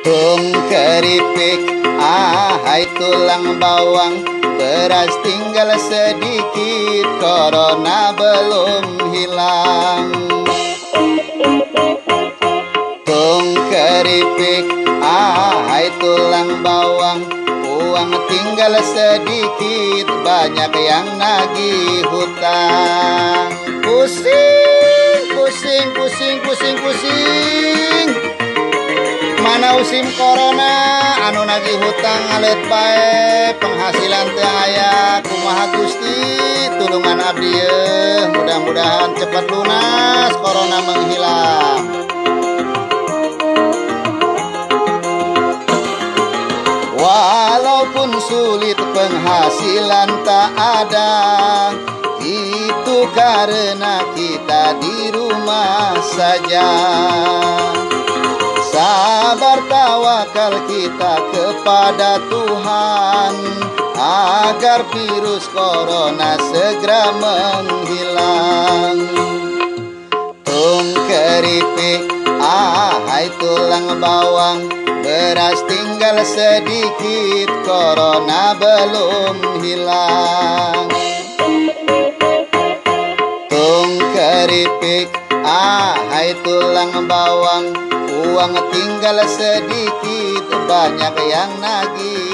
Tung keripik, hai tulang bawang, beras tinggal sedikit, corona belum hilang. Tung keripik, hai tulang bawang, uang tinggal sedikit, banyak yang nagih hutang. Pusing, pusing, pusing, pusing, pusing. Mana usim corona anu nagih hutang ngalet bae, penghasilan teu aya, kumaha Gusti tulungan abdi ye. Mudah-mudahan cepat lunas, corona menghilang. Walaupun sulit penghasilan tak ada, itu karena kita di rumah saja. Sabar tawakal kita kepada Tuhan, agar virus corona segera menghilang. Tung keripik, hai tulang bawang, beras tinggal sedikit, corona belum hilang. Tung keripik, hai tulang bawang, uang tinggal sedikit, banyak yang nagih